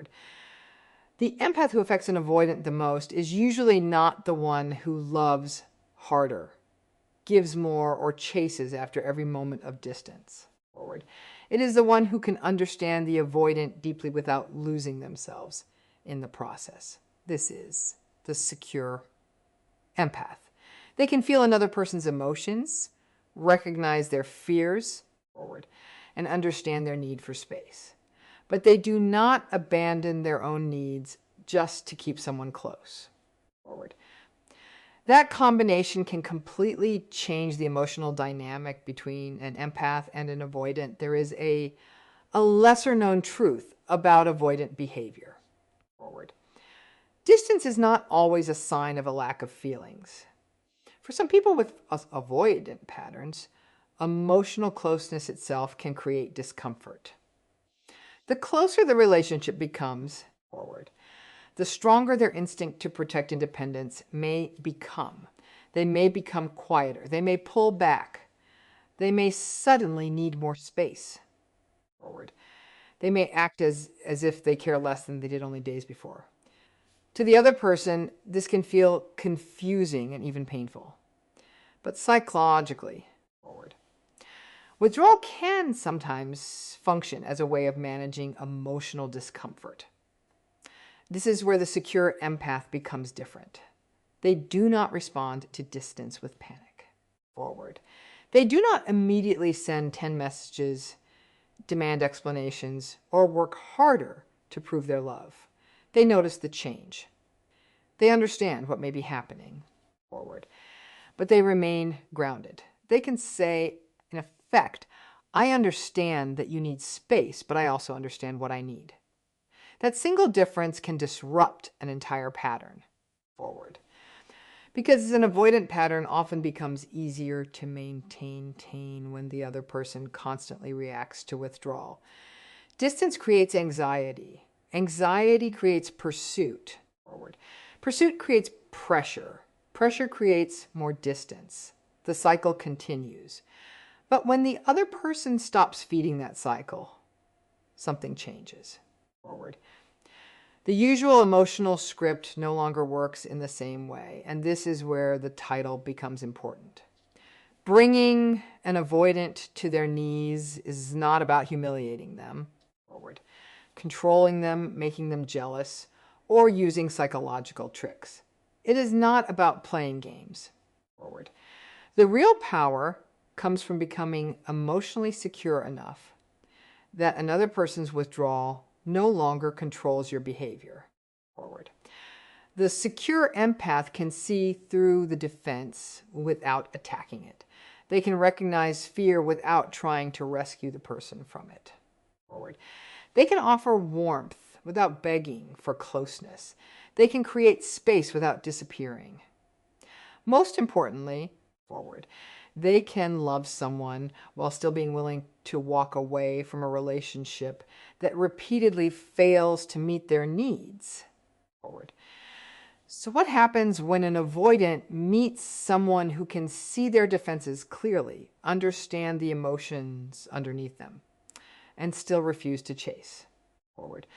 Forward. The empath who affects an avoidant the most is usually not the one who loves harder, gives more, or chases after every moment of distance. Forward. It is the one who can understand the avoidant deeply without losing themselves in the process. This is the secure empath. They can feel another person's emotions, recognize their fears, forward, and understand their need for space. But they do not abandon their own needs just to keep someone close. Forward. That combination can completely change the emotional dynamic between an empath and an avoidant. There is a lesser known truth about avoidant behavior. Forward. Distance is not always a sign of a lack of feelings. For some people with avoidant patterns, emotional closeness itself can create discomfort. The closer the relationship becomes, forward, the stronger their instinct to protect independence may become. They may become quieter. They may pull back. They may suddenly need more space. Forward. They may act as if they care less than they did only days before. To the other person, this can feel confusing and even painful. But psychologically, forward, withdrawal can sometimes function as a way of managing emotional discomfort. This is where the secure empath becomes different. They do not respond to distance with panic. Forward. They do not immediately send 10 messages, demand explanations, or work harder to prove their love. They notice the change. They understand what may be happening. Forward. But they remain grounded. They can say, in effect, I understand that you need space, but I also understand what I need. That single difference can disrupt an entire pattern. Forward. Because an avoidant pattern often becomes easier to maintain when the other person constantly reacts to withdrawal. Distance creates anxiety. Anxiety creates pursuit. Forward. Pursuit creates pressure. Pressure creates more distance. The cycle continues. But when the other person stops feeding that cycle, something changes. Forward. The usual emotional script no longer works in the same way, and this is where the title becomes important. Bringing an avoidant to their knees is not about humiliating them, forward, controlling them, making them jealous, or using psychological tricks. It is not about playing games, forward. The real power comes from becoming emotionally secure enough that another person's withdrawal no longer controls your behavior. Forward. The secure empath can see through the defense without attacking it. They can recognize fear without trying to rescue the person from it. Forward. They can offer warmth without begging for closeness. They can create space without disappearing. Most importantly, forward, they can love someone while still being willing to walk away from a relationship that repeatedly fails to meet their needs. Forward. So what happens when an avoidant meets someone who can see their defenses clearly, understand the emotions underneath them, and still refuse to chase? Forward.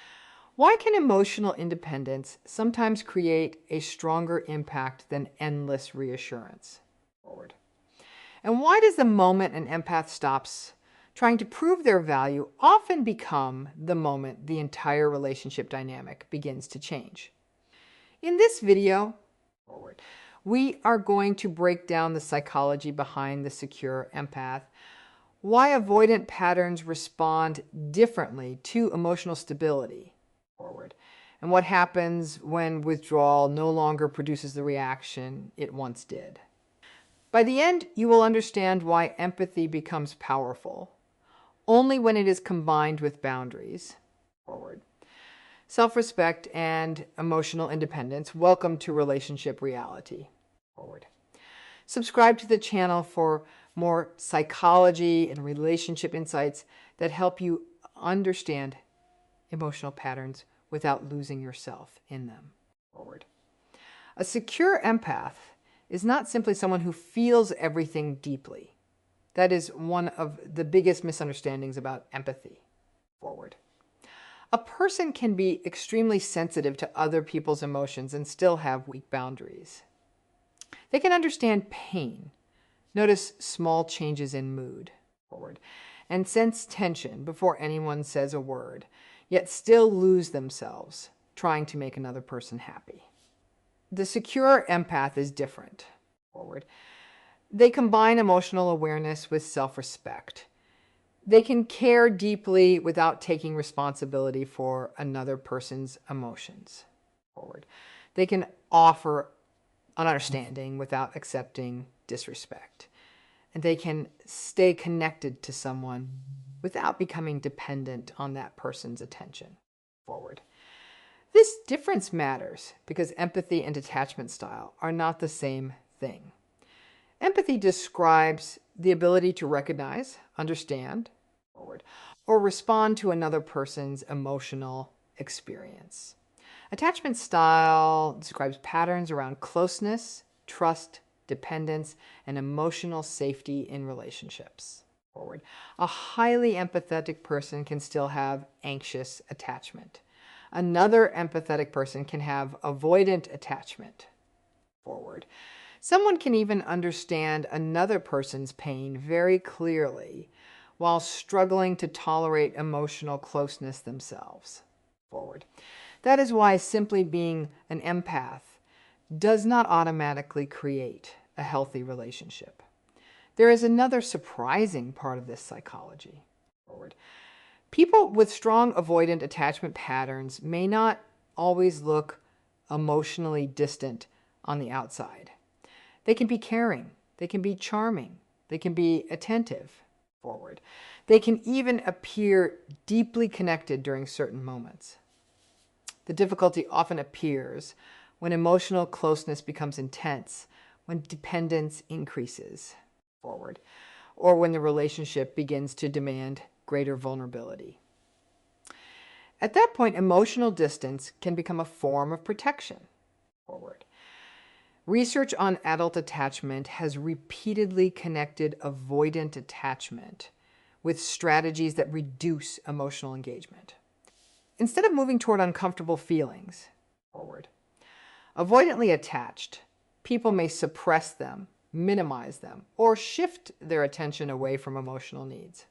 Why can emotional independence sometimes create a stronger impact than endless reassurance? Forward. And why does the moment an empath stops trying to prove their value often become the moment the entire relationship dynamic begins to change? In this video, forward, we are going to break down the psychology behind the secure empath, why avoidant patterns respond differently to emotional stability, forward, and what happens when withdrawal no longer produces the reaction it once did. By the end, you will understand why empathy becomes powerful only when it is combined with boundaries, forward, self-respect, and emotional independence. Welcome to relationship reality, forward. Subscribe to the channel for more psychology and relationship insights that help you understand emotional patterns without losing yourself in them, forward. A secure empath is not simply someone who feels everything deeply. That is one of the biggest misunderstandings about empathy. Forward. A person can be extremely sensitive to other people's emotions and still have weak boundaries. They can understand pain, notice small changes in mood, and sense tension before anyone says a word, yet still lose themselves trying to make another person happy. The secure empath is different. They combine emotional awareness with self-respect. They can care deeply without taking responsibility for another person's emotions. They can offer an understanding without accepting disrespect. And they can stay connected to someone without becoming dependent on that person's attention. This difference matters because empathy and attachment style are not the same thing. Empathy describes the ability to recognize, understand, or respond to another person's emotional experience. Attachment style describes patterns around closeness, trust, dependence, and emotional safety in relationships. A highly empathetic person can still have anxious attachment. Another empathetic person can have avoidant attachment. Someone can even understand another person's pain very clearly while struggling to tolerate emotional closeness themselves. That is why simply being an empath does not automatically create a healthy relationship. There is another surprising part of this psychology. People with strong avoidant attachment patterns may not always look emotionally distant on the outside. They can be caring, they can be charming, they can be attentive. They can even appear deeply connected during certain moments. The difficulty often appears when emotional closeness becomes intense, when dependence increases, or when the relationship begins to demand greater vulnerability. At that point, emotional distance can become a form of protection. Research on adult attachment has repeatedly connected avoidant attachment with strategies that reduce emotional engagement. Instead of moving toward uncomfortable feelings, avoidantly attached, people may suppress them, minimize them, or shift their attention away from emotional needs.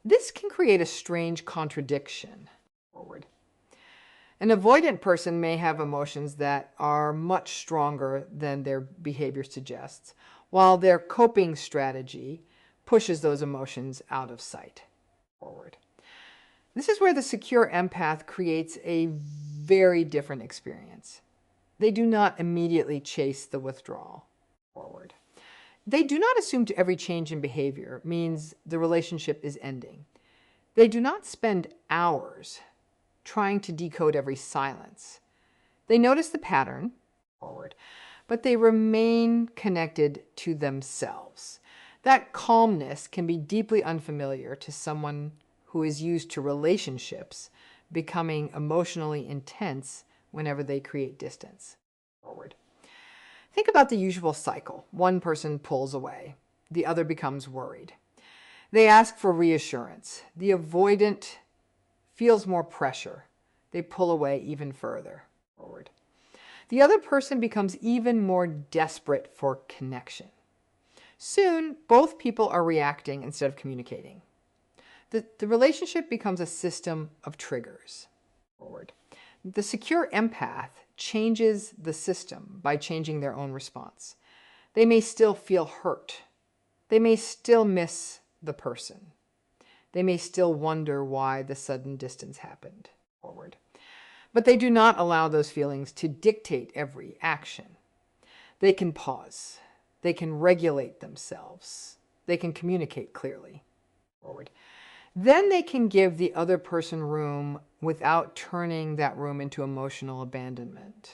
This can create a strange contradiction. An avoidant person may have emotions that are much stronger than their behavior suggests, while their coping strategy pushes those emotions out of sight. This is where the secure empath creates a very different experience. They do not immediately chase the withdrawal. They do not assume to every change in behavior means the relationship is ending. They do not spend hours trying to decode every silence. They notice the pattern, but they remain connected to themselves. That calmness can be deeply unfamiliar to someone who is used to relationships becoming emotionally intense whenever they create distance. Think about the usual cycle. One person pulls away. The other becomes worried. They ask for reassurance. The avoidant feels more pressure. They pull away even further. The other person becomes even more desperate for connection. Soon, both people are reacting instead of communicating. The relationship becomes a system of triggers. The secure empath changes the system by changing their own response. They may still feel hurt. They may still miss the person. They may still wonder why the sudden distance happened. But they do not allow those feelings to dictate every action. They can pause. They can regulate themselves. They can communicate clearly. Then they can give the other person room without turning that room into emotional abandonment.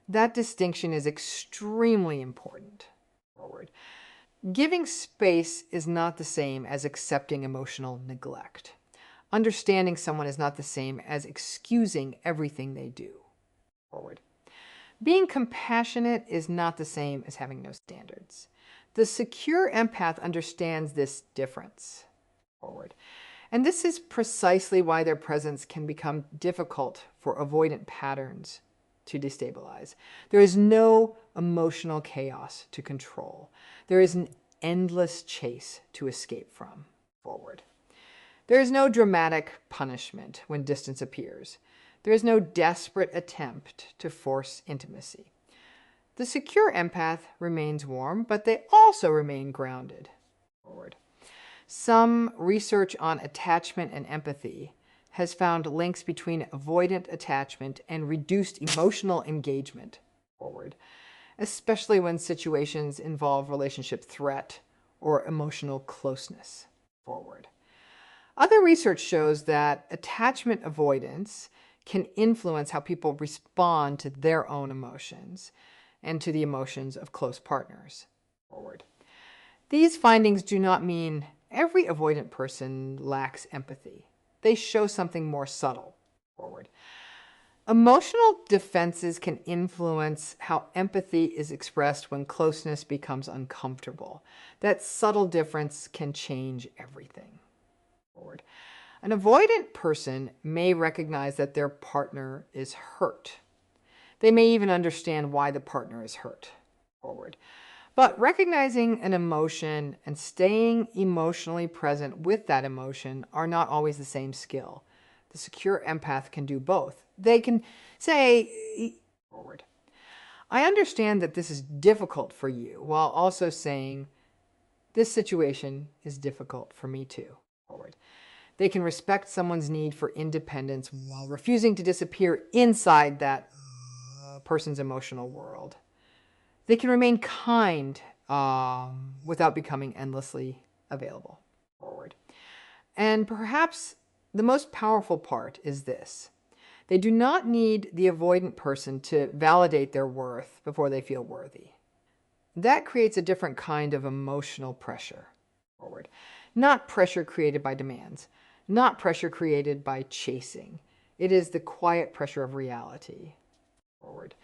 That distinction is extremely important. Giving space is not the same as accepting emotional neglect. Understanding someone is not the same as excusing everything they do. Being compassionate is not the same as having no standards. The secure empath understands this difference. And this is precisely why their presence can become difficult for avoidant patterns to destabilize. There is no emotional chaos to control. There is an endless chase to escape from. Forward. There is no dramatic punishment when distance appears. There is no desperate attempt to force intimacy. The secure empath remains warm, but they also remain grounded. Forward. Some research on attachment and empathy has found links between avoidant attachment and reduced emotional engagement. Forward. Especially when situations involve relationship threat or emotional closeness. Forward. Other research shows that attachment avoidance can influence how people respond to their own emotions and to the emotions of close partners. Forward. These findings do not mean every avoidant person lacks empathy. They show something more subtle. Forward. Emotional defenses can influence how empathy is expressed when closeness becomes uncomfortable. That subtle difference can change everything. Forward. An avoidant person may recognize that their partner is hurt. They may even understand why the partner is hurt. Forward. But recognizing an emotion and staying emotionally present with that emotion are not always the same skill. The secure empath can do both. They can say, forward, I understand that this is difficult for you, while also saying, this situation is difficult for me too. Forward. They can respect someone's need for independence while refusing to disappear inside that person's emotional world. They can remain kind without becoming endlessly available. Forward. And perhaps the most powerful part is this. They do not need the avoidant person to validate their worth before they feel worthy. That creates a different kind of emotional pressure. Forward. Not pressure created by demands, not pressure created by chasing. It is the quiet pressure of reality. Forward.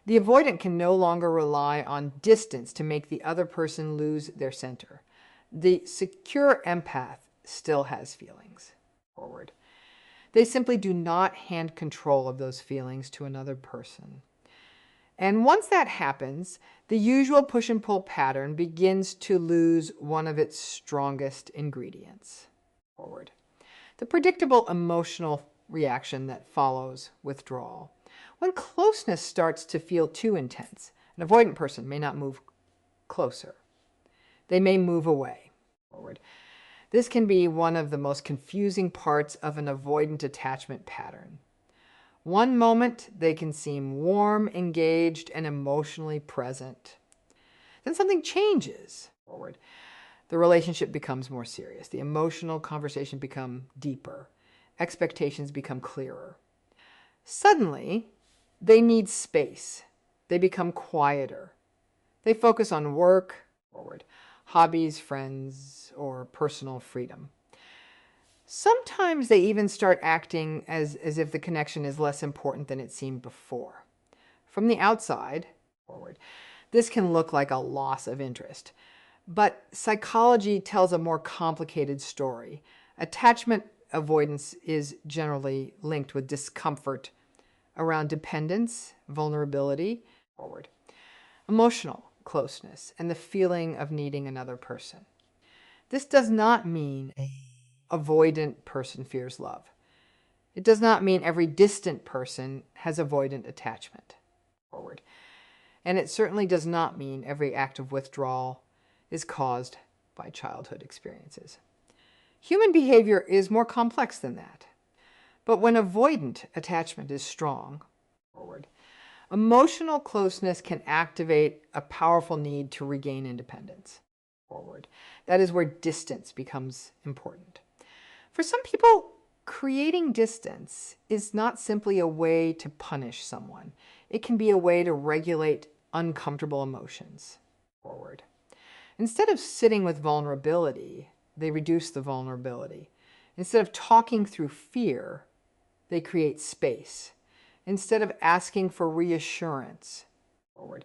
The avoidant can no longer rely on distance to make the other person lose their center. The secure empath still has feelings. Forward. They simply do not hand control of those feelings to another person. And once that happens, the usual push and pull pattern begins to lose one of its strongest ingredients. Forward. The predictable emotional reaction that follows withdrawal. When closeness starts to feel too intense, an avoidant person may not move closer. They may move away. Forward. This can be one of the most confusing parts of an avoidant attachment pattern. One moment, they can seem warm, engaged, and emotionally present. Then something changes. Forward. The relationship becomes more serious. The emotional conversation becomes deeper. Expectations become clearer. Suddenly, they need space. They become quieter. They focus on work, forward, hobbies, friends, or personal freedom. Sometimes they even start acting as if the connection is less important than it seemed before. From the outside, forward, this can look like a loss of interest. But psychology tells a more complicated story. Attachment avoidance is generally linked with discomfort around dependence, vulnerability, forward, emotional closeness, and the feeling of needing another person. This does not mean an avoidant person fears love. It does not mean every distant person has avoidant attachment. Forward. And it certainly does not mean every act of withdrawal is caused by childhood experiences. Human behavior is more complex than that. But when avoidant attachment is strong, forward, emotional closeness can activate a powerful need to regain independence. Forward. That is where distance becomes important. For some people, creating distance is not simply a way to punish someone. It can be a way to regulate uncomfortable emotions. Forward. Instead of sitting with vulnerability, they reduce the vulnerability. Instead of talking through fear, they create space. Instead of asking for reassurance, forward,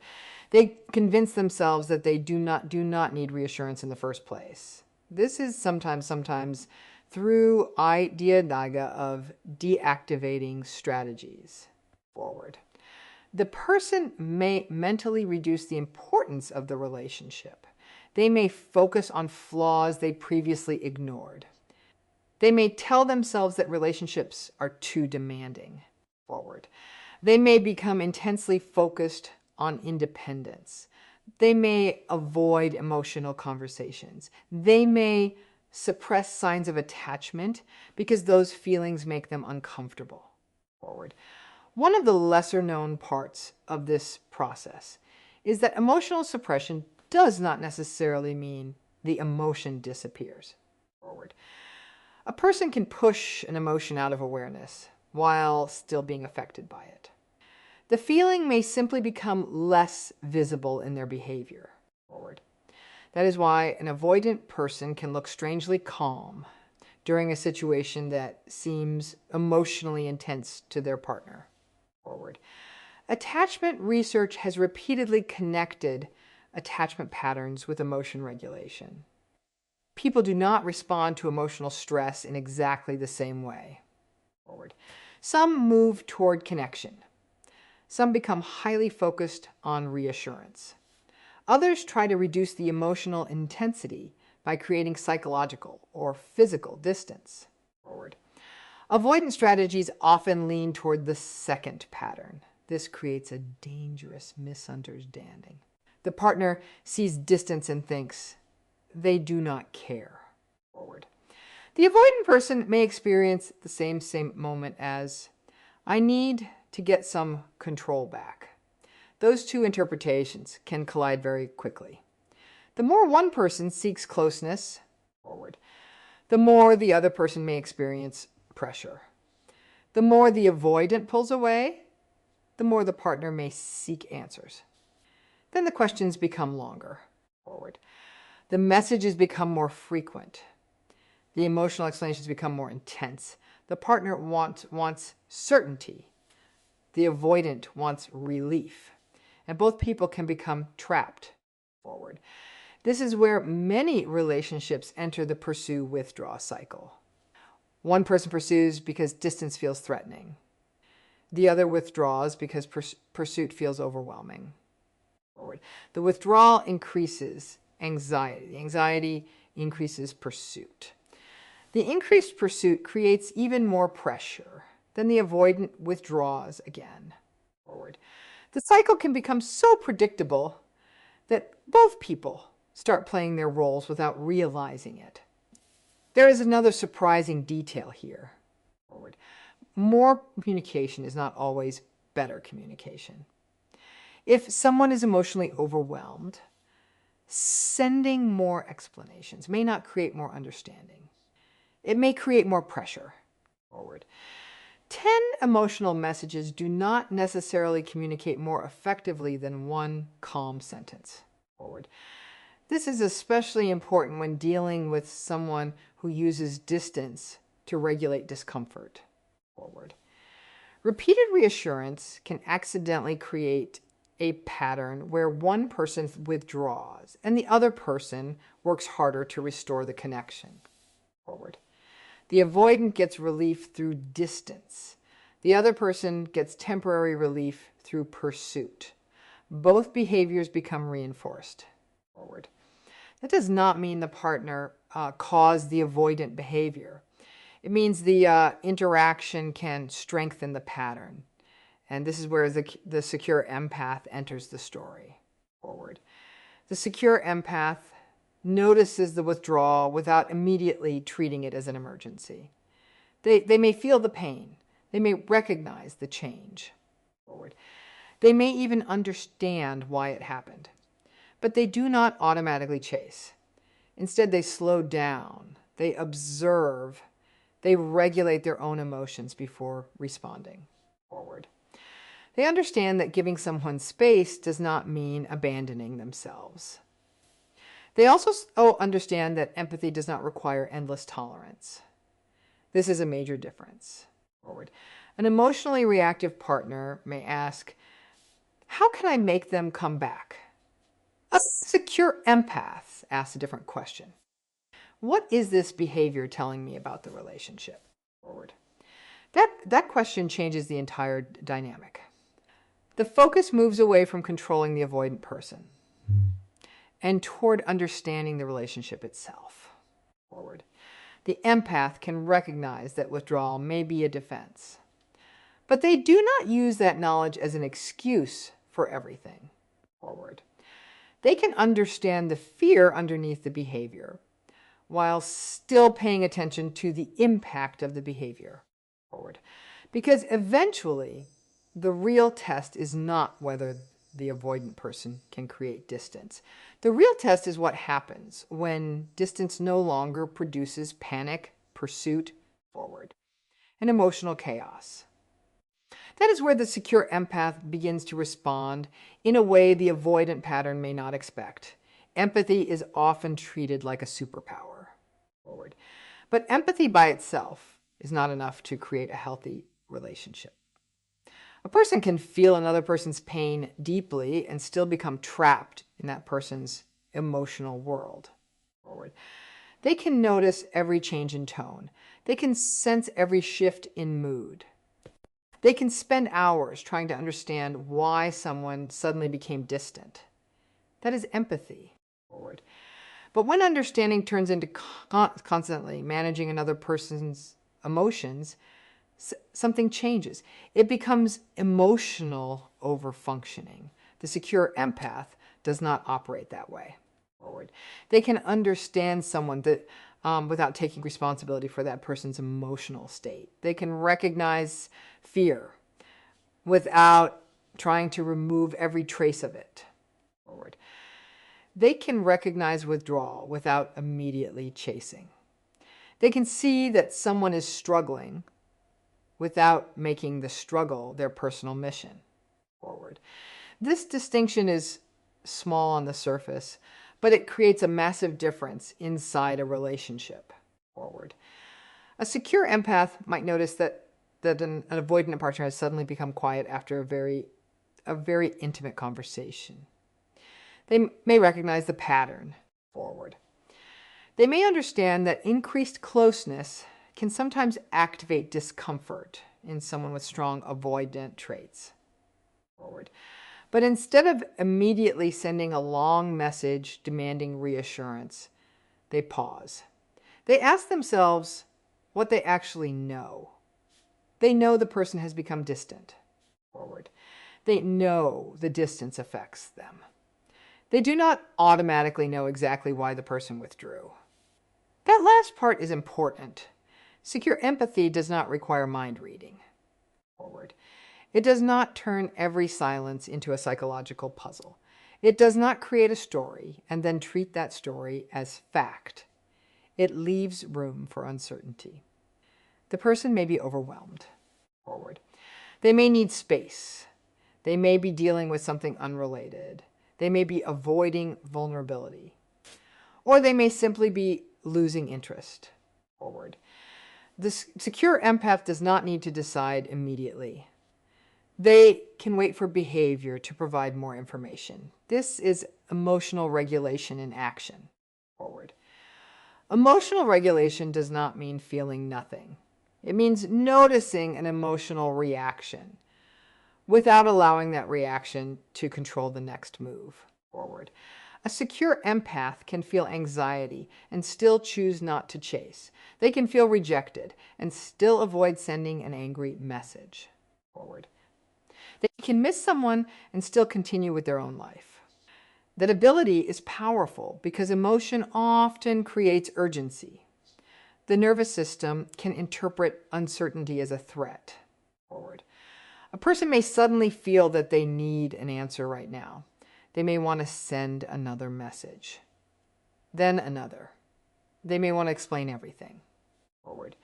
they convince themselves that they do not need reassurance in the first place. This is sometimes through idea of deactivating strategies. Forward. The person may mentally reduce the importance of the relationship. They may focus on flaws they previously ignored. They may tell themselves that relationships are too demanding. Forward. They may become intensely focused on independence. They may avoid emotional conversations. They may suppress signs of attachment because those feelings make them uncomfortable. Forward. One of the lesser known parts of this process is that emotional suppression does not necessarily mean the emotion disappears. Forward. A person can push an emotion out of awareness while still being affected by it. The feeling may simply become less visible in their behavior. Forward. That is why an avoidant person can look strangely calm during a situation that seems emotionally intense to their partner. Forward. Attachment research has repeatedly connected attachment patterns with emotion regulation. People do not respond to emotional stress in exactly the same way. Forward. Some move toward connection. Some become highly focused on reassurance. Others try to reduce the emotional intensity by creating psychological or physical distance. Forward. Avoidance strategies often lean toward the second pattern. This creates a dangerous misunderstanding. The partner sees distance and thinks they do not care. Forward. The avoidant person may experience the same moment as, I need to get some control back. Those two interpretations can collide very quickly. The more one person seeks closeness, forward, the more the other person may experience pressure. The more the avoidant pulls away, the more the partner may seek answers. Then the questions become longer. Forward. The messages become more frequent. The emotional explanations become more intense. The partner wants certainty. The avoidant wants relief. And both people can become trapped. Forward. This is where many relationships enter the pursue-withdraw cycle. One person pursues because distance feels threatening. The other withdraws because pursuit feels overwhelming. Forward. The withdrawal increases anxiety. The anxiety increases pursuit. The increased pursuit creates even more pressure. Then the avoidant withdraws again. Forward. The cycle can become so predictable that both people start playing their roles without realizing it. There is another surprising detail here. Forward. More communication is not always better communication. If someone is emotionally overwhelmed, sending more explanations may not create more understanding. It may create more pressure. Forward. 10 emotional messages do not necessarily communicate more effectively than one calm sentence. Forward. This is especially important when dealing with someone who uses distance to regulate discomfort. Forward. Repeated reassurance can accidentally create a pattern where one person withdraws and the other person works harder to restore the connection. Forward. The avoidant gets relief through distance. The other person gets temporary relief through pursuit. Both behaviors become reinforced. Forward. That does not mean the partner caused the avoidant behavior. It means the interaction can strengthen the pattern. And this is where the secure empath enters the story. Forward. The secure empath notices the withdrawal without immediately treating it as an emergency. They may feel the pain. They may recognize the change. Forward. They may even understand why it happened. But they do not automatically chase. Instead, they slow down. They observe. They regulate their own emotions before responding. Forward. They understand that giving someone space does not mean abandoning themselves. They also understand that empathy does not require endless tolerance. This is a major difference. Forward. An emotionally reactive partner may ask, how can I make them come back? A secure empath asks a different question. What is this behavior telling me about the relationship? Forward. That question changes the entire dynamic. The focus moves away from controlling the avoidant person and toward understanding the relationship itself. Forward. The empath can recognize that withdrawal may be a defense, but they do not use that knowledge as an excuse for everything. Forward. They can understand the fear underneath the behavior while still paying attention to the impact of the behavior. Forward. Because eventually, the real test is not whether the avoidant person can create distance. The real test is what happens when distance no longer produces panic, pursuit, forward, and emotional chaos. That is where the secure empath begins to respond in a way the avoidant pattern may not expect. Empathy is often treated like a superpower. Forward. But empathy by itself is not enough to create a healthy relationship. A person can feel another person's pain deeply and still become trapped in that person's emotional world. Forward. They can notice every change in tone. They can sense every shift in mood. They can spend hours trying to understand why someone suddenly became distant. That is empathy. Forward. But when understanding turns into constantly managing another person's emotions, something changes. It becomes emotional overfunctioning. The secure empath does not operate that way. Forward. They can understand someone that without taking responsibility for that person's emotional state. They can recognize fear without trying to remove every trace of it. Forward. They can recognize withdrawal without immediately chasing. They can see that someone is struggling without making the struggle their personal mission. Forward. This distinction is small on the surface, but it creates a massive difference inside a relationship. Forward. A secure empath might notice that an avoidant partner has suddenly become quiet after a very intimate conversation. They may recognize the pattern. Forward. They may understand that increased closeness can sometimes activate discomfort in someone with strong avoidant traits. Forward. But instead of immediately sending a long message demanding reassurance, they pause. They ask themselves what they actually know. They know the person has become distant. Forward. They know the distance affects them. They do not automatically know exactly why the person withdrew. That last part is important. Secure empathy does not require mind reading. Forward. It does not turn every silence into a psychological puzzle. It does not create a story and then treat that story as fact. It leaves room for uncertainty. The person may be overwhelmed. Forward. They may need space. They may be dealing with something unrelated. They may be avoiding vulnerability. Or they may simply be losing interest. Forward. The secure empath does not need to decide immediately. They can wait for behavior to provide more information. This is emotional regulation in action. Forward. Emotional regulation does not mean feeling nothing. It means noticing an emotional reaction without allowing that reaction to control the next move. Forward. A secure empath can feel anxiety and still choose not to chase. They can feel rejected and still avoid sending an angry message. Forward. They can miss someone and still continue with their own life. That ability is powerful because emotion often creates urgency. The nervous system can interpret uncertainty as a threat. Forward. A person may suddenly feel that they need an answer right now. They may want to send another message, then another. They may want to explain everything. Forward.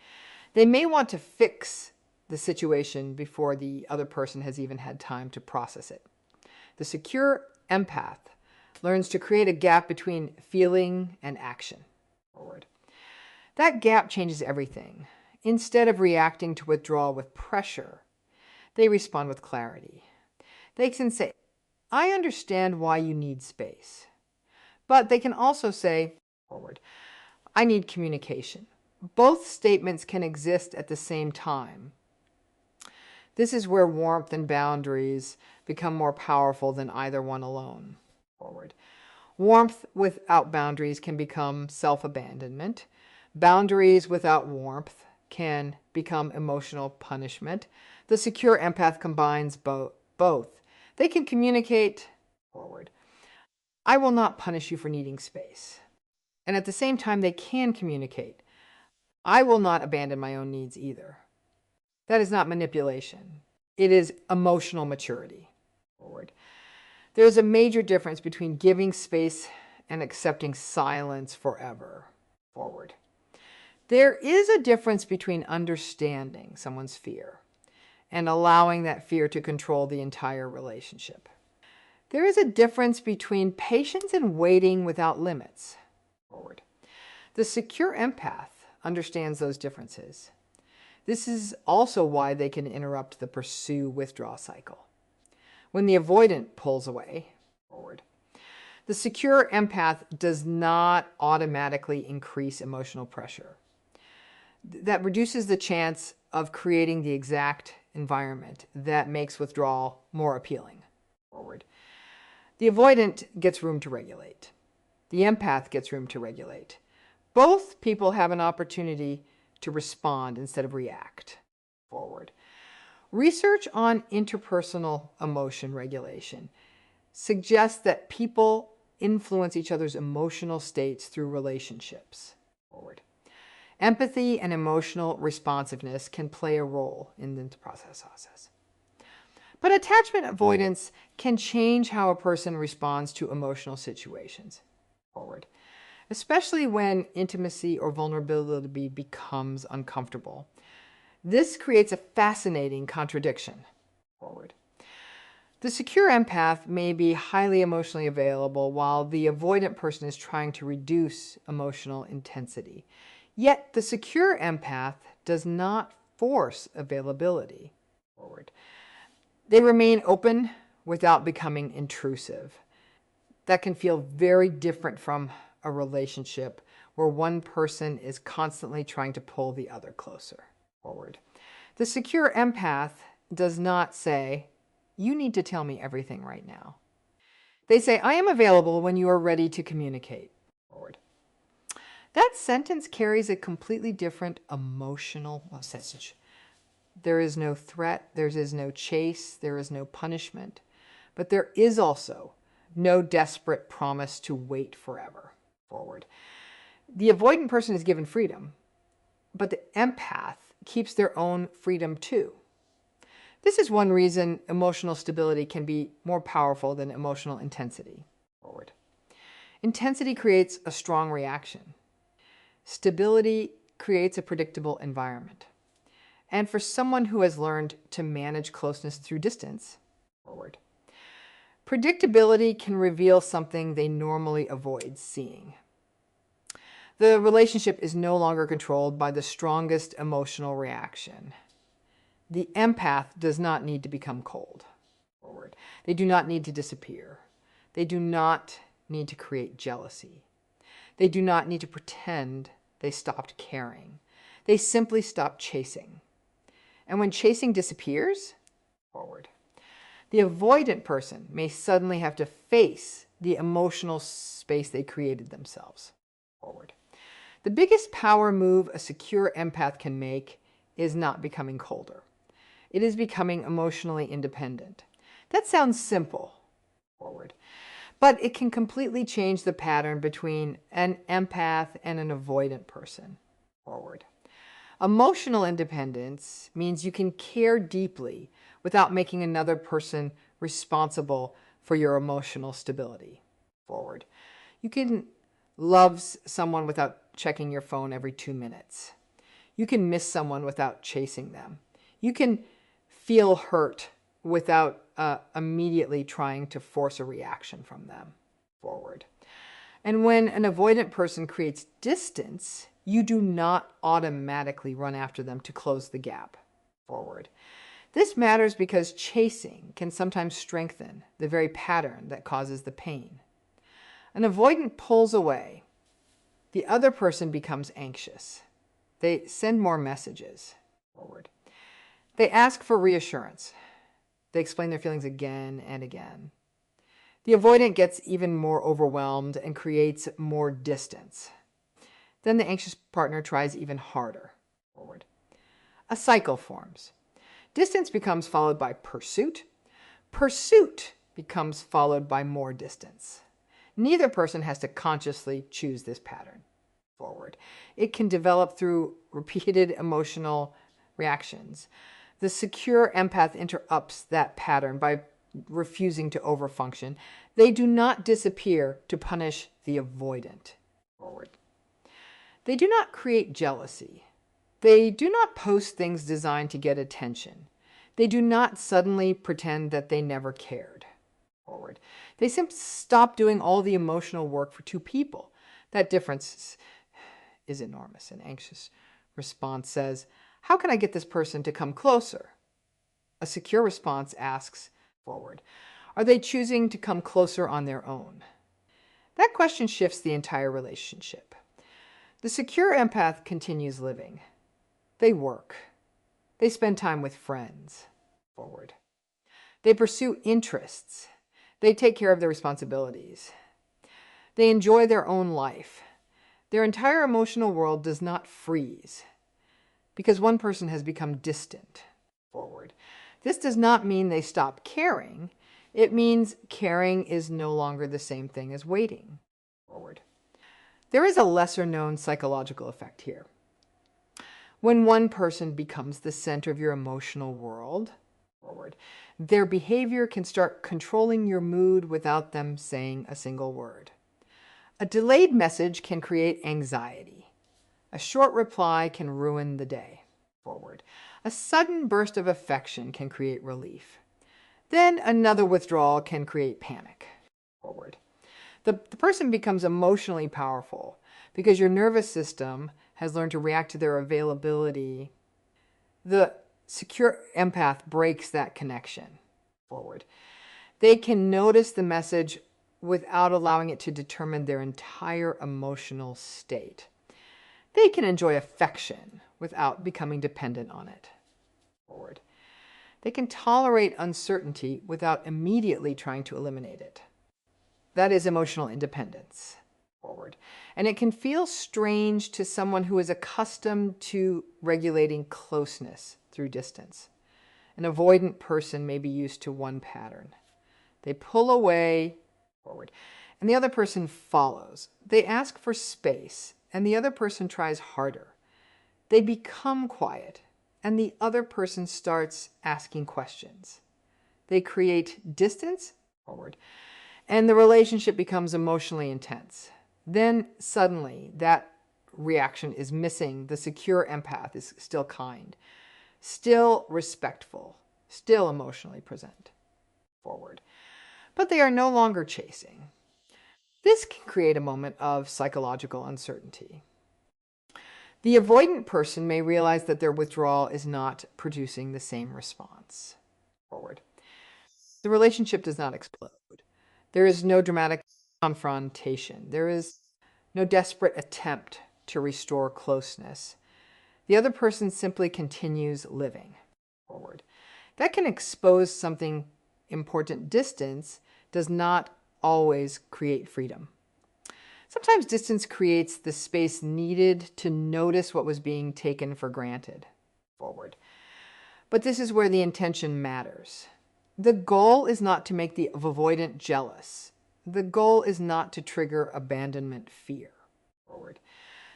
They may want to fix the situation before the other person has even had time to process it. The secure empath learns to create a gap between feeling and action. Forward. That gap changes everything. Instead of reacting to withdrawal with pressure, they respond with clarity. They can say, I understand why you need space. But they can also say, forward, I need communication. Both statements can exist at the same time. This is where warmth and boundaries become more powerful than either one alone. Forward. Warmth without boundaries can become self-abandonment. Boundaries without warmth can become emotional punishment. The secure empath combines both. They can communicate forward. I will not punish you for needing space. And at the same time, they can communicate. I will not abandon my own needs either. That is not manipulation. It is emotional maturity. Forward. There's a major difference between giving space and accepting silence forever. Forward. There is a difference between understanding someone's fear and allowing that fear to control the entire relationship. There is a difference between patience and waiting without limits. Forward. The secure empath understands those differences. This is also why they can interrupt the pursue-withdraw cycle. When the avoidant pulls away, forward, the secure empath does not automatically increase emotional pressure. That reduces the chance of creating the exact environment that makes withdrawal more appealing. Forward. The avoidant gets room to regulate. The empath gets room to regulate. Both people have an opportunity to respond instead of react. Forward. Research on interpersonal emotion regulation suggests that people influence each other's emotional states through relationships. Forward. Empathy and emotional responsiveness can play a role in the process. But attachment avoidance can change how a person responds to emotional situations. Forward. Especially when intimacy or vulnerability becomes uncomfortable. This creates a fascinating contradiction. Forward. The secure empath may be highly emotionally available while the avoidant person is trying to reduce emotional intensity. Yet the secure empath does not force availability. Forward. They remain open without becoming intrusive. That can feel very different from a relationship where one person is constantly trying to pull the other closer. Forward. The secure empath does not say, you need to tell me everything right now. They say, I am available when you are ready to communicate. Forward. That sentence carries a completely different emotional message. There is no threat, there is no chase, there is no punishment, but there is also no desperate promise to wait forever. Forward. The avoidant person is given freedom, but the empath keeps their own freedom too. This is one reason emotional stability can be more powerful than emotional intensity. Forward. Intensity creates a strong reaction. Stability creates a predictable environment. And for someone who has learned to manage closeness through distance, forward, predictability can reveal something they normally avoid seeing. The relationship is no longer controlled by the strongest emotional reaction. The empath does not need to become cold. Forward. They do not need to disappear. They do not need to create jealousy. They do not need to pretend they stopped caring. They simply stop chasing. And when chasing disappears, forward, the avoidant person may suddenly have to face the emotional space they created themselves. Forward. The biggest power move a secure empath can make is not becoming colder. It is becoming emotionally independent. That sounds simple. Forward. But it can completely change the pattern between an empath and an avoidant person. Forward. Emotional independence means you can care deeply without making another person responsible for your emotional stability. Forward. You can love someone without checking your phone every 2 minutes. You can miss someone without chasing them. You can feel hurt without immediately trying to force a reaction from them. Forward. And when an avoidant person creates distance, you do not automatically run after them to close the gap. Forward. This matters because chasing can sometimes strengthen the very pattern that causes the pain. An avoidant pulls away. The other person becomes anxious. They send more messages. Forward. They ask for reassurance. They explain their feelings again and again. The avoidant gets even more overwhelmed and creates more distance. Then the anxious partner tries even harder. Forward. A cycle forms. Distance becomes followed by pursuit. Pursuit becomes followed by more distance. Neither person has to consciously choose this pattern. Forward. It can develop through repeated emotional reactions. The secure empath interrupts that pattern by refusing to overfunction. They do not disappear to punish the avoidant. Forward. They do not create jealousy. They do not post things designed to get attention. They do not suddenly pretend that they never cared. Forward. They simply stop doing all the emotional work for two people. That difference is enormous. An anxious response says, "How can I get this person to come closer?" A secure response asks, forward, "Are they choosing to come closer on their own?" That question shifts the entire relationship. The secure empath continues living. They work. They spend time with friends. Forward. They pursue interests. They take care of their responsibilities. They enjoy their own life. Their entire emotional world does not freeze because one person has become distant. Forward. This does not mean they stop caring. It means caring is no longer the same thing as waiting. Forward. There is a lesser-known psychological effect here. When one person becomes the center of your emotional world, forward, their behavior can start controlling your mood without them saying a single word. A delayed message can create anxiety. A short reply can ruin the day. Forward. A sudden burst of affection can create relief. Then another withdrawal can create panic. Forward. The person becomes emotionally powerful because your nervous system has learned to react to their availability. The secure empath breaks that connection. Forward. They can notice the message without allowing it to determine their entire emotional state. They can enjoy affection without becoming dependent on it. Forward. They can tolerate uncertainty without immediately trying to eliminate it. That is emotional independence. Forward. And it can feel strange to someone who is accustomed to regulating closeness through distance. An avoidant person may be used to one pattern. They pull away, forward, and the other person follows. They ask for space, and the other person tries harder. They become quiet, and the other person starts asking questions. They create distance, forward, and the relationship becomes emotionally intense. Then suddenly that reaction is missing. The secure empath is still kind, still respectful, still emotionally present. Forward. But they are no longer chasing. This can create a moment of psychological uncertainty. The avoidant person may realize that their withdrawal is not producing the same response. Forward. The relationship does not explode. There is no dramatic confrontation. There is no desperate attempt to restore closeness. The other person simply continues living. Forward. That can expose something important. Distance does not always create freedom. Sometimes distance creates the space needed to notice what was being taken for granted. Forward. But this is where the intention matters. The goal is not to make the avoidant jealous. The goal is not to trigger abandonment fear. Forward.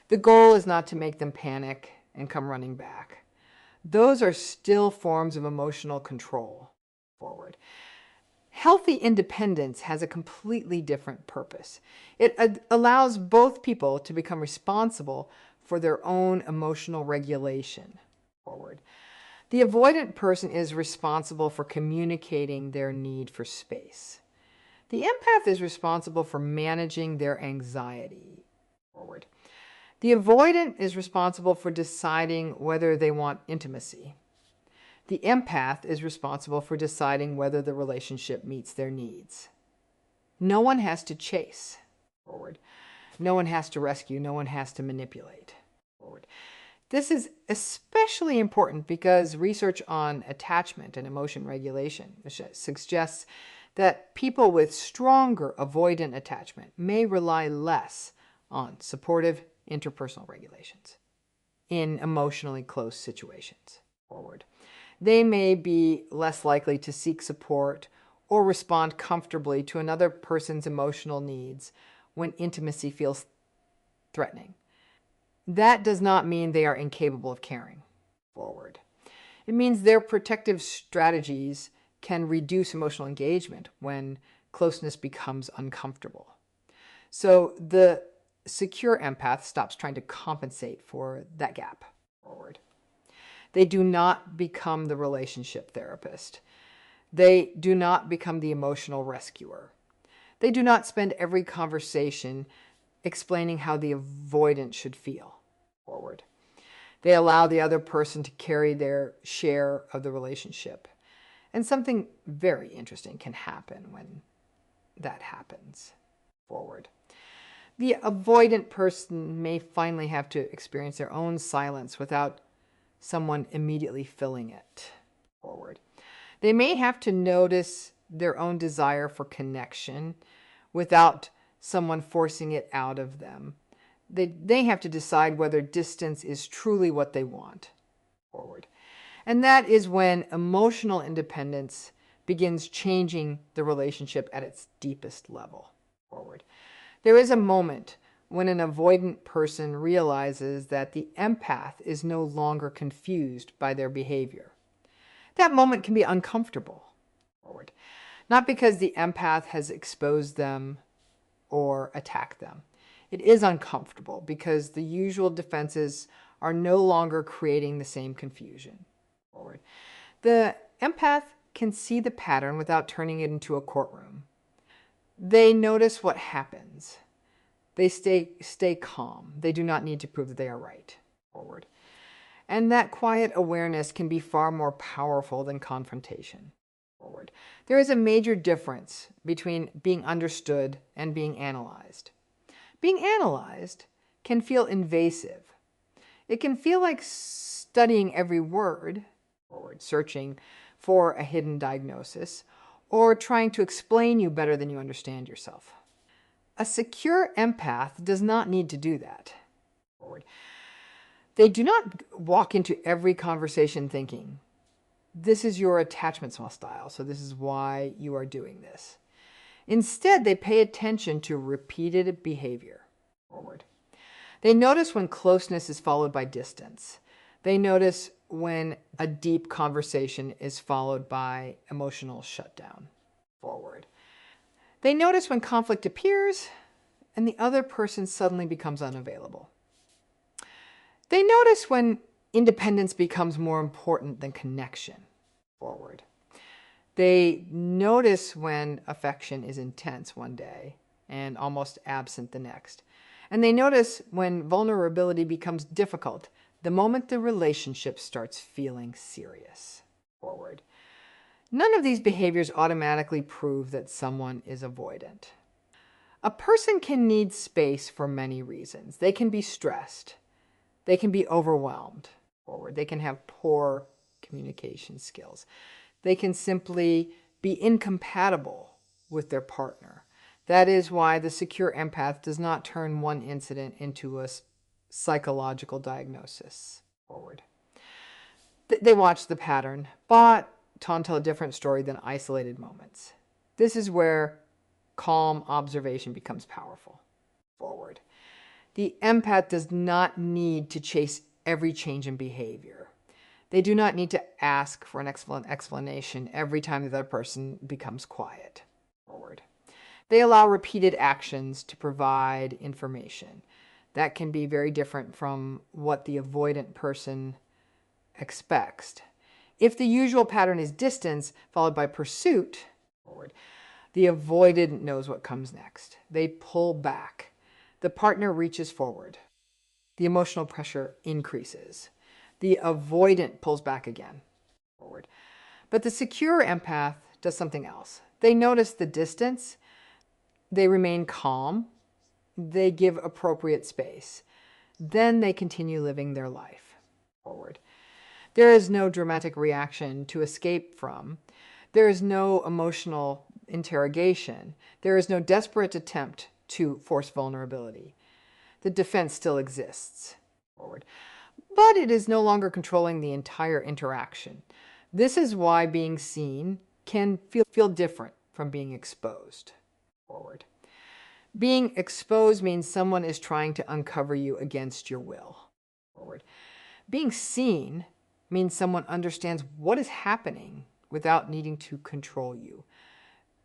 The goal is not to make them panic and come running back. Those are still forms of emotional control. Forward. Healthy independence has a completely different purpose. It allows both people to become responsible for their own emotional regulation. Forward. The avoidant person is responsible for communicating their need for space. The empath is responsible for managing their anxiety. Forward. The avoidant is responsible for deciding whether they want intimacy. The empath is responsible for deciding whether the relationship meets their needs. No one has to chase. Forward. No one has to rescue. No one has to manipulate. Forward. This is especially important because research on attachment and emotion regulation suggests that people with stronger avoidant attachment may rely less on supportive interpersonal regulations in emotionally close situations. Forward. They may be less likely to seek support or respond comfortably to another person's emotional needs when intimacy feels threatening. That does not mean they are incapable of caring. Forward. It means their protective strategies can reduce emotional engagement when closeness becomes uncomfortable. So the secure empath stops trying to compensate for that gap. Forward. They do not become the relationship therapist. They do not become the emotional rescuer. They do not spend every conversation explaining how the avoidant should feel. Forward. They allow the other person to carry their share of the relationship. And something very interesting can happen when that happens. Forward. The avoidant person may finally have to experience their own silence without someone immediately filling it. Forward. They may have to notice their own desire for connection without someone forcing it out of them. They have to decide whether distance is truly what they want. Forward. And that is when emotional independence begins changing the relationship at its deepest level. Forward. There is a moment when an avoidant person realizes that the empath is no longer confused by their behavior. That moment can be uncomfortable. Forward. Not because the empath has exposed them or attacked them. It is uncomfortable because the usual defenses are no longer creating the same confusion. Forward. The empath can see the pattern without turning it into a courtroom. They notice what happens. They stay calm. They do not need to prove that they are right. Forward. And that quiet awareness can be far more powerful than confrontation. Forward. There is a major difference between being understood and being analyzed. Being analyzed can feel invasive. It can feel like studying every word, forward, searching for a hidden diagnosis, or trying to explain you better than you understand yourself. A secure empath does not need to do that. Forward. They do not walk into every conversation thinking, this is your attachment style, so this is why you are doing this. Instead, they pay attention to repeated behavior. Forward. They notice when closeness is followed by distance. They notice when a deep conversation is followed by emotional shutdown. Forward. They notice when conflict appears and the other person suddenly becomes unavailable. They notice when independence becomes more important than connection. Forward. They notice when affection is intense one day and almost absent the next. And they notice when vulnerability becomes difficult the moment the relationship starts feeling serious. Forward. None of these behaviors automatically prove that someone is avoidant. A person can need space for many reasons. They can be stressed. They can be overwhelmed. Forward. They can have poor communication skills. They can simply be incompatible with their partner. That is why the secure empath does not turn one incident into a psychological diagnosis. Forward. They watch the pattern, but tell a different story than isolated moments. This is where calm observation becomes powerful. Forward. The empath does not need to chase every change in behavior. They do not need to ask for an explanation every time the other person becomes quiet. Forward. They allow repeated actions to provide information. That can be very different from what the avoidant person expects. If the usual pattern is distance followed by pursuit, forward, the avoidant knows what comes next. They pull back. The partner reaches forward. The emotional pressure increases. The avoidant pulls back again. Forward. But the secure empath does something else. They notice the distance. They remain calm. they give appropriate space. Then they continue living their life forward. There is no dramatic reaction to escape from. There is no emotional interrogation. There is no desperate attempt to force vulnerability. The defense still exists forward. But it is no longer controlling the entire interaction. This is why being seen can feel different from being exposed forward. Being exposed means someone is trying to uncover you against your will forward. Being seen means someone understands what is happening without needing to control you.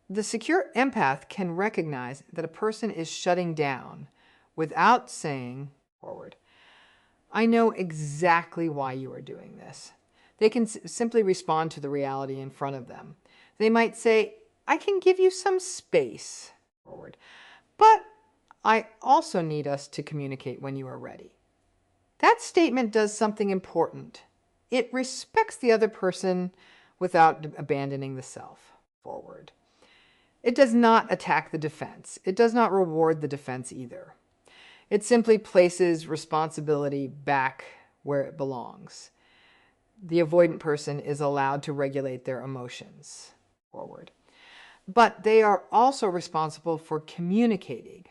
The secure empath can recognize that a person is shutting down without saying forward, I know exactly why you are doing this. They can simply respond to the reality in front of them. They might say, I can give you some space forward, but I also need us to communicate when you are ready. That statement does something important. It respects the other person without abandoning the self forward. It does not attack the defense. It does not reward the defense either. It simply places responsibility back where it belongs. The avoidant person is allowed to regulate their emotions forward. But they are also responsible for communicating.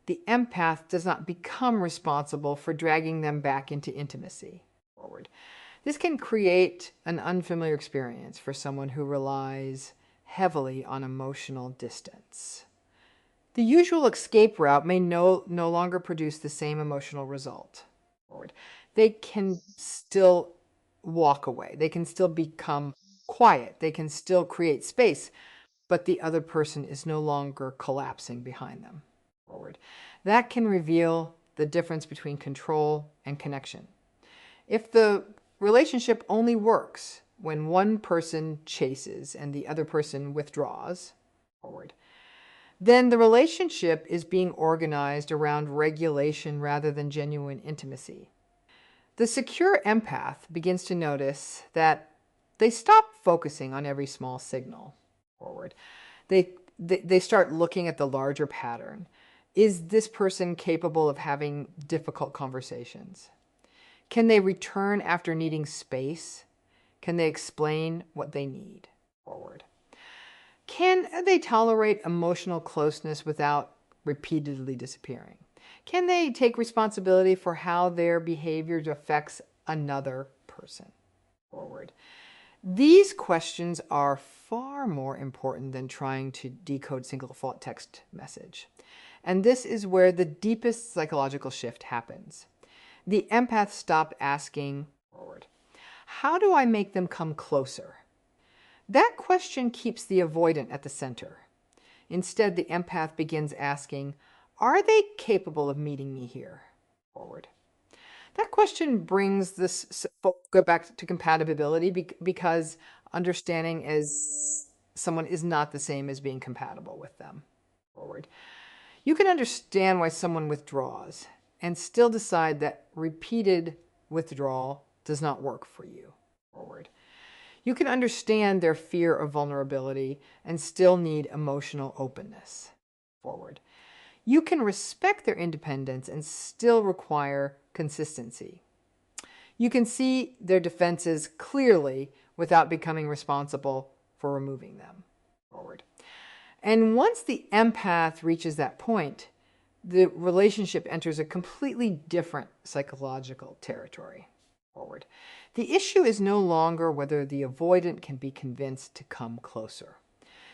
The empath does not become responsible for dragging them back into intimacy forward. This can create an unfamiliar experience for someone who relies heavily on emotional distance. The usual escape route may no longer produce the same emotional result forward. They can still walk away. They can still become quiet. They can still create space, but the other person is no longer collapsing behind them forward. That can reveal the difference between control and connection. If the relationship only works when one person chases and the other person withdraws forward, then the relationship is being organized around regulation rather than genuine intimacy. The secure empath begins to notice that they stop focusing on every small signal forward. They start looking at the larger pattern. Is this person capable of having difficult conversations? Can they return after needing space? Can they explain what they need forward? Can they tolerate emotional closeness without repeatedly disappearing? Can they take responsibility for how their behavior affects another person forward? These questions are far more important than trying to decode single fault text message. And this is where the deepest psychological shift happens. The empath stopped asking forward, how do I make them come closer? That question keeps the avoidant at the center. Instead, the empath begins asking, are they capable of meeting me here forward? That question brings this, go back to compatibility, because understanding as someone is not the same as being compatible with them forward. You can understand why someone withdraws and still decide that repeated withdrawal does not work for you forward. You can understand their fear of vulnerability and still need emotional openness forward. You can respect their independence and still require consistency. You can see their defenses clearly without becoming responsible for removing them forward. And once the empath reaches that point, the relationship enters a completely different psychological territory forward. The issue is no longer whether the avoidant can be convinced to come closer.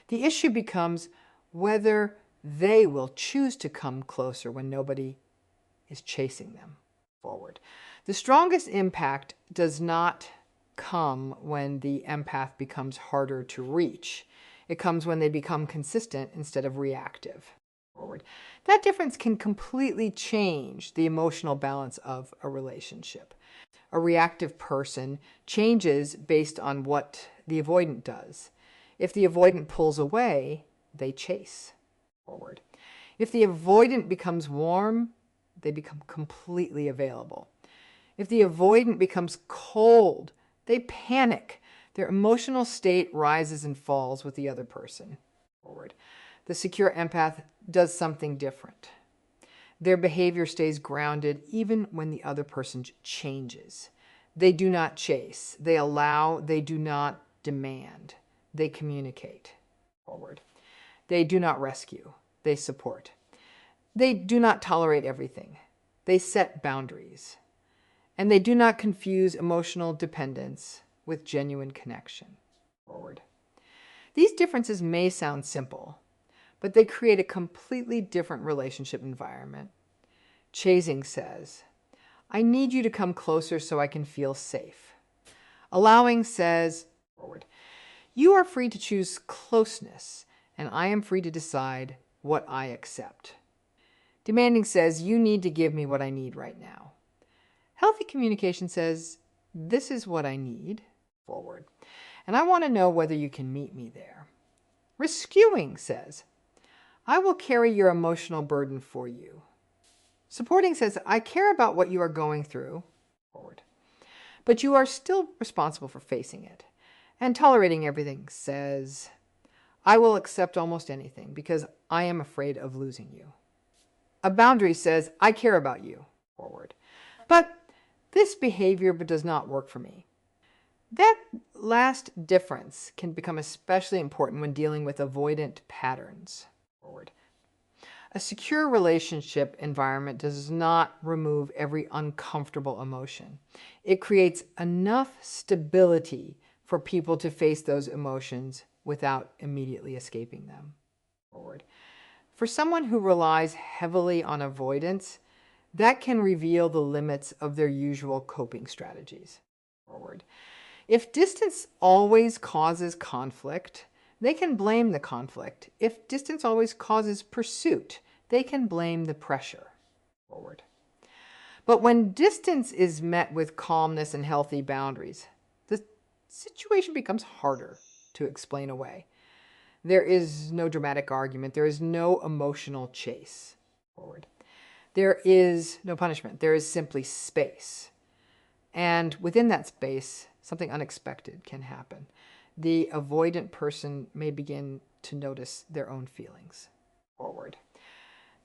The issue becomes whether they will choose to come closer when nobody is chasing them forward. The strongest impact does not come when the empath becomes harder to reach. It comes when they become consistent instead of reactive forward. That difference can completely change the emotional balance of a relationship. A reactive person changes based on what the avoidant does. If the avoidant pulls away, they chase forward. If the avoidant becomes warm, they become completely available. If the avoidant becomes cold, they panic. Their emotional state rises and falls with the other person forward. The secure empath does something different. Their behavior stays grounded even when the other person changes. They do not chase. They allow. They do not demand. They communicate. Forward. They do not rescue. They support. They do not tolerate everything. They set boundaries. And they do not confuse emotional dependence with genuine connection. Forward. These differences may sound simple, but they create a completely different relationship environment. Chasing says, I need you to come closer so I can feel safe. Allowing says, forward, you are free to choose closeness, and I am free to decide what I accept. Demanding says, you need to give me what I need right now. Healthy communication says, this is what I need, forward, and I want to know whether you can meet me there. Rescuing says, I will carry your emotional burden for you. Supporting says, I care about what you are going through, forward, but you are still responsible for facing it. And tolerating everything says, I will accept almost anything because I am afraid of losing you. A boundary says, I care about you, forward, but this behavior does not work for me. That last difference can become especially important when dealing with avoidant patterns. Forward. A secure relationship environment does not remove every uncomfortable emotion. It creates enough stability for people to face those emotions without immediately escaping them. Forward. For someone who relies heavily on avoidance, that can reveal the limits of their usual coping strategies. Forward. If distance always causes conflict, they can blame the conflict. If distance always causes pursuit, they can blame the pressure. Forward. But when distance is met with calmness and healthy boundaries, the situation becomes harder to explain away. There is no dramatic argument. There is no emotional chase. Forward. There is no punishment. There is simply space. And within that space, something unexpected can happen. The avoidant person may begin to notice their own feelings. Forward.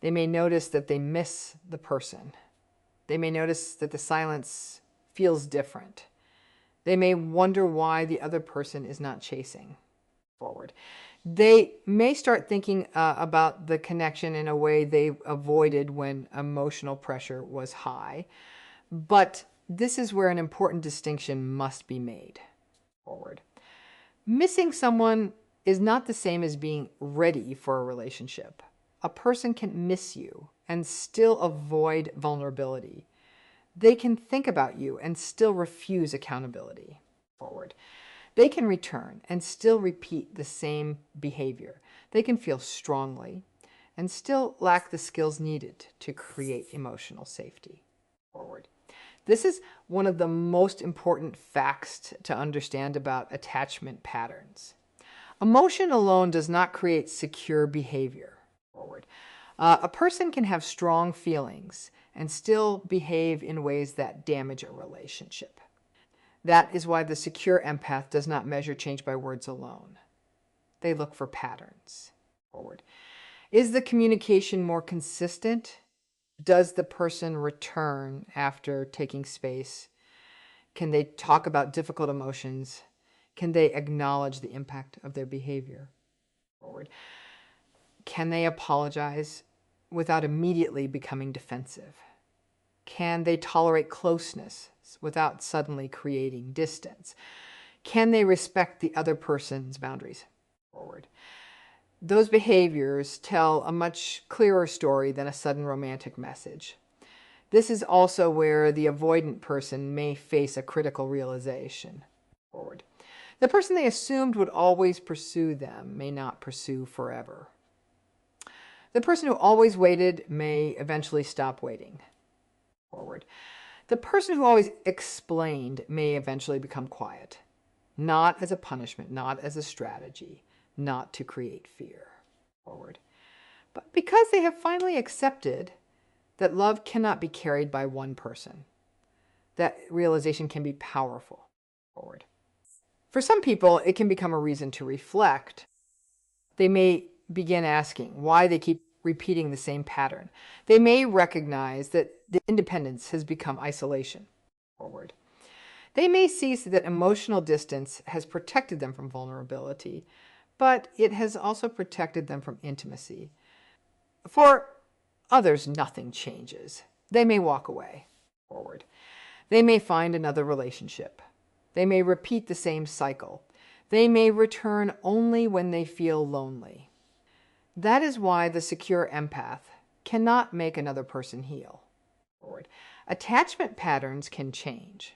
They may notice that they miss the person. They may notice that the silence feels different. They may wonder why the other person is not chasing. Forward. They may start thinking about the connection in a way they avoided when emotional pressure was high. But this is where an important distinction must be made. Forward. Missing someone is not the same as being ready for a relationship. A person can miss you and still avoid vulnerability. They can think about you and still refuse accountability. Forward. They can return and still repeat the same behavior. They can feel strongly and still lack the skills needed to create emotional safety. Forward. This is one of the most important facts to understand about attachment patterns. Emotion alone does not create secure behavior. Forward. A person can have strong feelings and still behave in ways that damage a relationship. That is why the secure empath does not measure change by words alone. They look for patterns. Forward. Is the communication more consistent? Does the person return after taking space? Can they talk about difficult emotions? Can they acknowledge the impact of their behavior? Forward. Can they apologize without immediately becoming defensive? Can they tolerate closeness without suddenly creating distance? Can they respect the other person's boundaries? Forward. Those behaviors tell a much clearer story than a sudden romantic message. This is also where the avoidant person may face a critical realization. Forward. The person they assumed would always pursue them may not pursue forever. The person who always waited may eventually stop waiting. Forward. The person who always explained may eventually become quiet. Not as a punishment, not as a strategy, not to create fear. Forward. But because they have finally accepted that love cannot be carried by one person, that realization can be powerful. Forward. For some people, it can become a reason to reflect. They may begin asking why they keep repeating the same pattern. They may recognize that the independence has become isolation. Forward. They may see that emotional distance has protected them from vulnerability, but it has also protected them from intimacy. For others, nothing changes. They may walk away. Forward. They may find another relationship. They may repeat the same cycle. They may return only when they feel lonely. That is why the secure empath cannot make another person heal. Forward. Attachment patterns can change,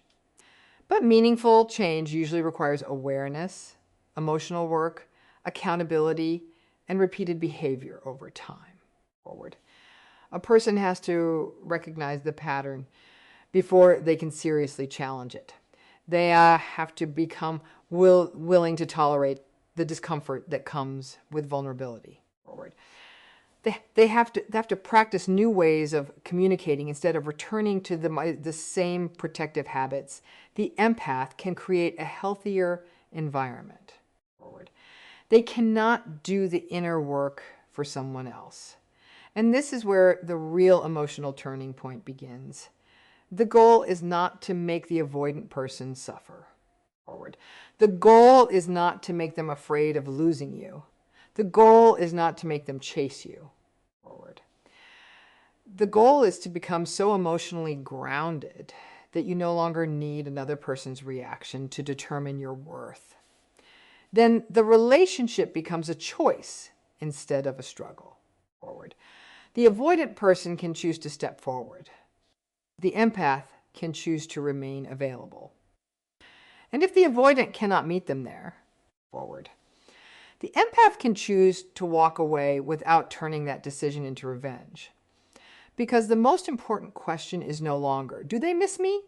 but meaningful change usually requires awareness, emotional work, accountability, and repeated behavior over time. Forward. A person has to recognize the pattern before they can seriously challenge it. They have to become willing to tolerate the discomfort that comes with vulnerability. Forward. They have to practice new ways of communicating instead of returning to the same protective habits. The empath can create a healthier environment. Forward. They cannot do the inner work for someone else. And this is where the real emotional turning point begins. The goal is not to make the avoidant person suffer. Forward. The goal is not to make them afraid of losing you. The goal is not to make them chase you. Forward. The goal is to become so emotionally grounded that you no longer need another person's reaction to determine your worth. Then the relationship becomes a choice instead of a struggle. Forward. The avoidant person can choose to step forward. The empath can choose to remain available. And if the avoidant cannot meet them there, forward. The empath can choose to walk away without turning that decision into revenge. Because the most important question is no longer, do they miss me?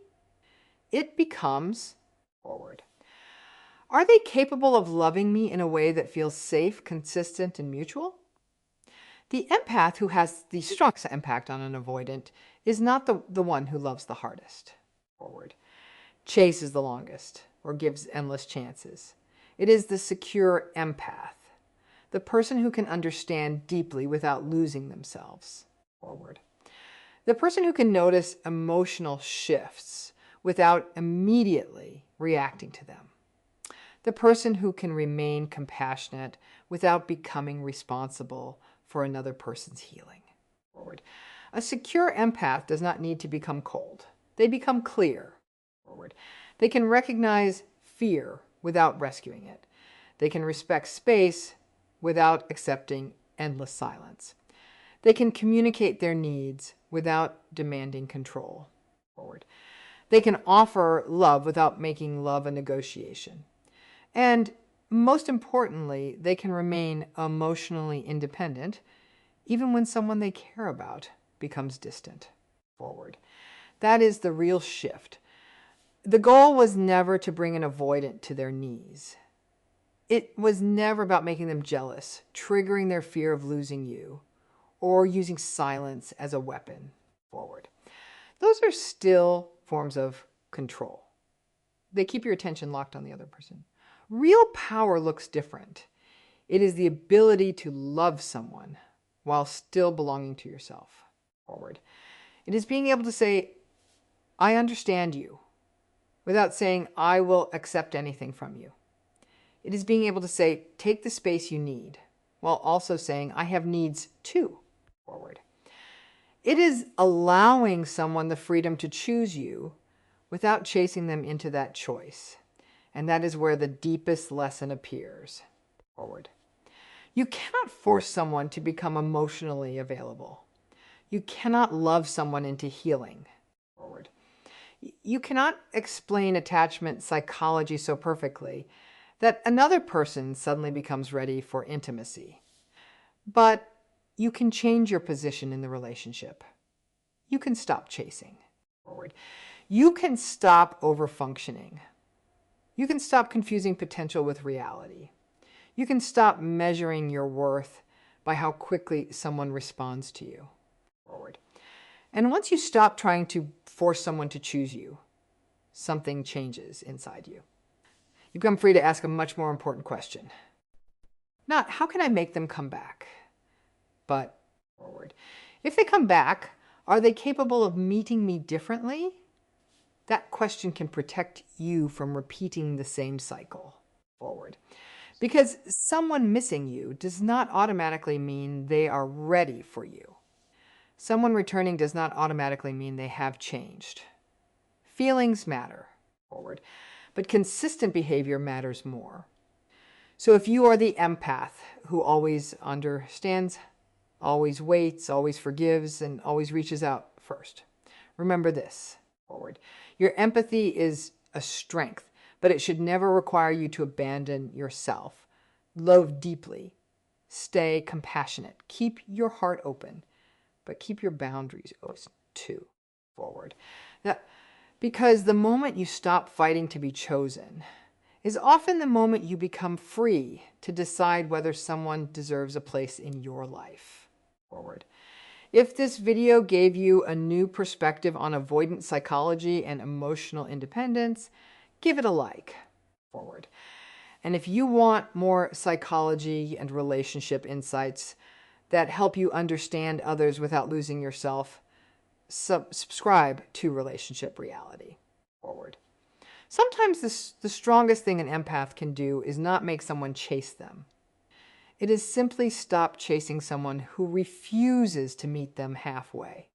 It becomes, forward. Are they capable of loving me in a way that feels safe, consistent, and mutual? The empath who has the strongest impact on an avoidant is not the one who loves the hardest. Forward. Chases the longest or gives endless chances. It is the secure empath, the person who can understand deeply without losing themselves. Forward. The person who can notice emotional shifts without immediately reacting to them. The person who can remain compassionate without becoming responsible for another person's healing. Forward. A secure empath does not need to become cold. They become clear. Forward. They can recognize fear without rescuing it. They can respect space without accepting endless silence. They can communicate their needs without demanding control. Forward. They can offer love without making love a negotiation. And most importantly, they can remain emotionally independent even when someone they care about becomes distant. Forward. That is the real shift. The goal was never to bring an avoidant to their knees. It was never about making them jealous, triggering their fear of losing you, or using silence as a weapon. Forward. Those are still forms of control. They keep your attention locked on the other person. Real power looks different. It is the ability to love someone while still belonging to yourself. Forward. It is being able to say, I understand you, without saying, I will accept anything from you. It is being able to say, take the space you need, while also saying, I have needs too. Forward. It is allowing someone the freedom to choose you without chasing them into that choice. And that is where the deepest lesson appears. Forward. You cannot force someone to become emotionally available. You cannot love someone into healing. Forward. You cannot explain attachment psychology so perfectly that another person suddenly becomes ready for intimacy. But you can change your position in the relationship. You can stop chasing. Forward. You can stop overfunctioning. You can stop confusing potential with reality. You can stop measuring your worth by how quickly someone responds to you. Forward. And once you stop trying to force someone to choose you, something changes inside you. You become free to ask a much more important question. Not, how can I make them come back? But, Forward. If they come back, are they capable of meeting me differently? That question can protect you from repeating the same cycle. Forward. Because someone missing you does not automatically mean they are ready for you. Someone returning does not automatically mean they have changed. Feelings matter. Forward. But consistent behavior matters more. So if you are the empath who always understands, always waits, always forgives, and always reaches out first, remember this. Forward. Your empathy is a strength, but it should never require you to abandon yourself. Love deeply. Stay compassionate. Keep your heart open, but keep your boundaries open too. Forward. Now, because the moment you stop fighting to be chosen is often the moment you become free to decide whether someone deserves a place in your life. Forward. If this video gave you a new perspective on avoidant psychology and emotional independence, give it a like. Forward. And if you want more psychology and relationship insights that help you understand others without losing yourself, subscribe to Relationship Reality. Forward. Sometimes the strongest thing an empath can do is not make someone chase them. It is simply stop chasing someone who refuses to meet them halfway.